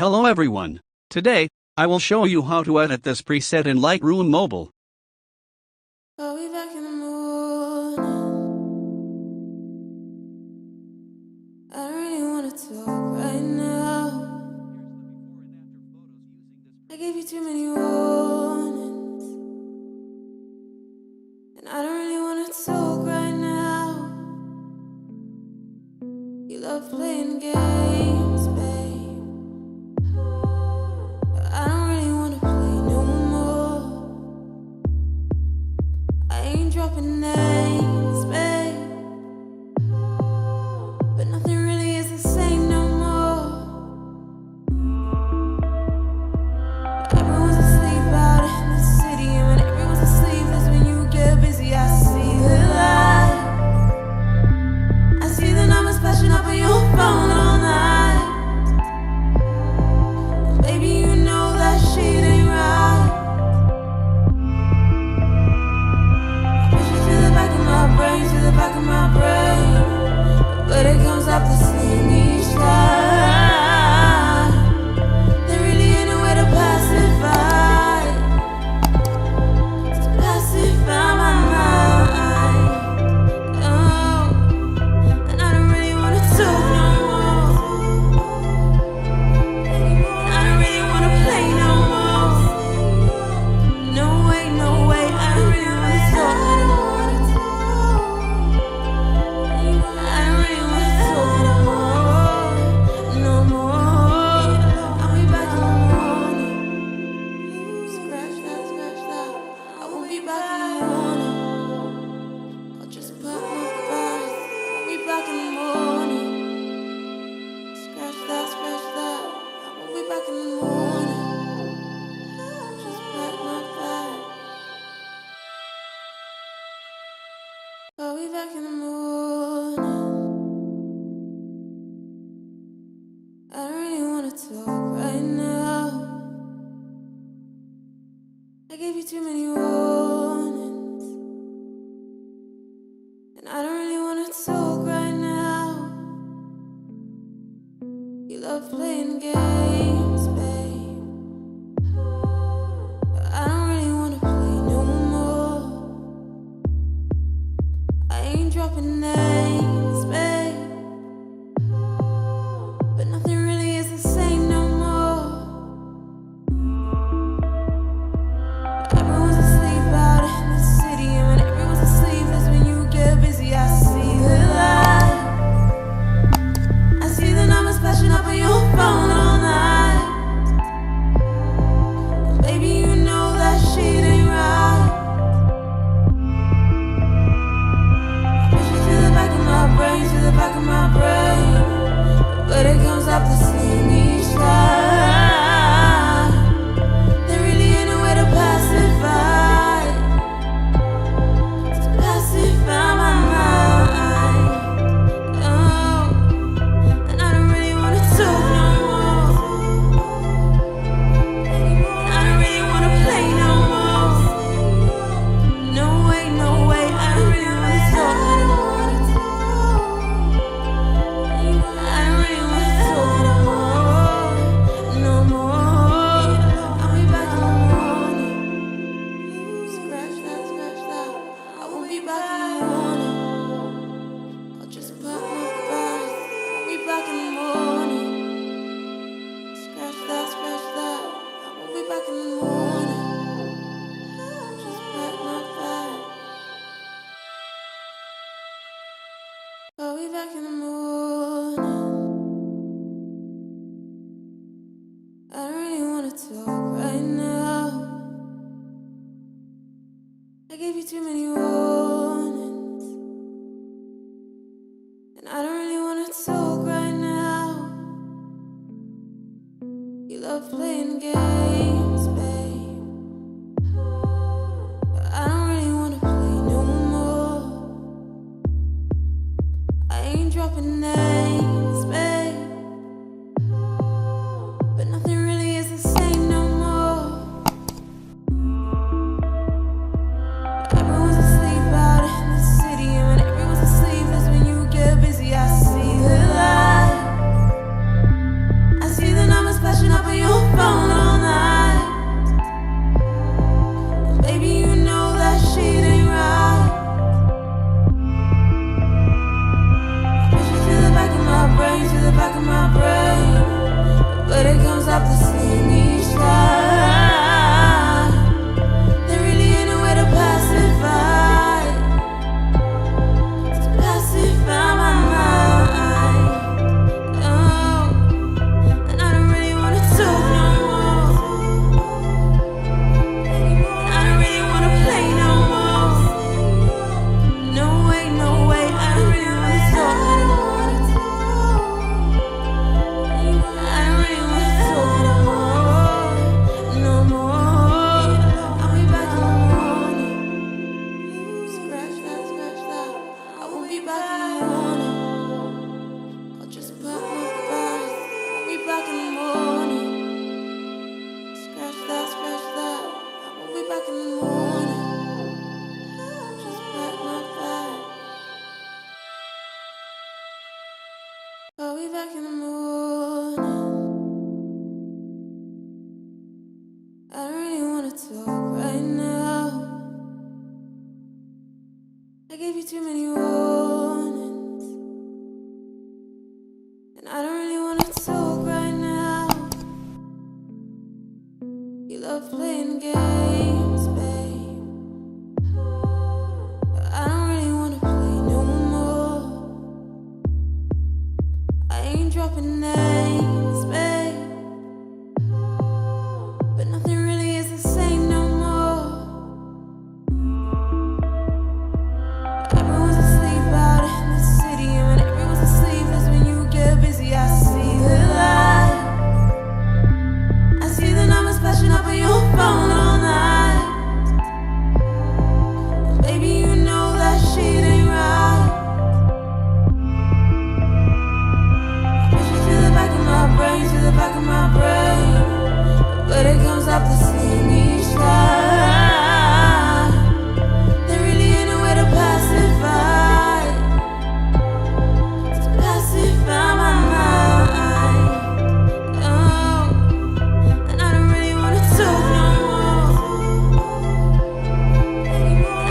Hello everyone. Today, I will show you how to edit this preset in Lightroom Mobile. I'll be back in the morning. I don't really want to talk right now. I gave you too many warnings, and I don't really want to talk right now. You love playing games, babe, but I don't really want to play no more. I ain't dropping names, babe, but nothing really is the same no more. Everyone's asleep out in the city, and when everyone's asleep, that's when you get busy. I see the lights, I see the numbers flashing up on your phone all night. And baby, you know that shit ain't right. To the back of my brain, but it comes up the same each time. There really ain't no way to pacify my mind. Oh, and I don't really want to talk no more. I don't really want to play no more. No way, I don't really want to talk anymore. I'll be back in the morning. I don't really want to talk right now. I gave you too many warnings, and I don't really want to talk right now. You love playing games, babe, but I don't really want to play no more. I ain't dropping names, babe, but nothing really is the same no more. Everyone's asleep out in the city, and when everyone's asleep, that's when you get busy. I see the lights, I see the numbers flashing up on your phone all night. And baby, you know that shit ain't right. To the back of my brain, but it comes up the same each time. There really ain't no way to pacify my mind. Oh, and I don't really want to talk no more. I don't really want to play no more. No way, I don't really want to talk anymore. I'll be back in the morning. I don't really want to talk right now. I gave you too many warnings, and I don't really want to talk right now. You love playing games, babe, but I don't really want to play no more. I ain't dropping names, babe, but nothing really is the same no more. Everyone's asleep out in the city, and when everyone's asleep, that's when you get busy. I see the lights, I see the numbers flashing up I don't really wanna talk right now. I gave you too many warnings, and I don't really wanna talk right now. You love playing games, babe, but I don't really wanna play no more. I ain't dropping names, babe, but nothing really is the same no more. Everyone's asleep out in the city, and when everyone's asleep, that's when you get busy. I see the lights, I see the numbers flashing up on your phone all night. And baby, you know that shit ain't right. I push it to the back of my brain, to the back of my brain, but it comes up the same each time. There really ain't no way to pacify, to pacify my mind. Oh, and I don't really wanna talk no more.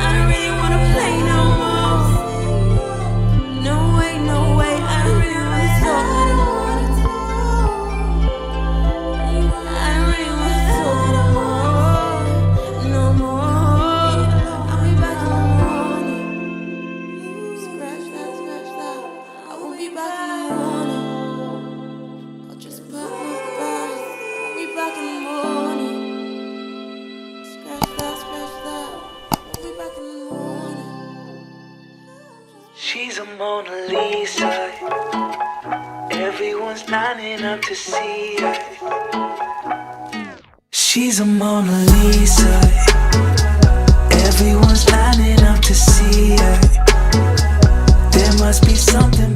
I don't really wanna play no more. No way, no way. I don't really wanna talk anymore. I don't really wanna talk no more. No more. I'll be back in the morning. Scratch that, scratch that. I won't be back in the morning. I'll just put my back. I'll be back in the morning. Scratch that, scratch that. I'll be back in the morning. She's a Mona Lisa. Everyone's lining up to see her. She's a Mona Lisa. Everyone's lining up to see her. There must be something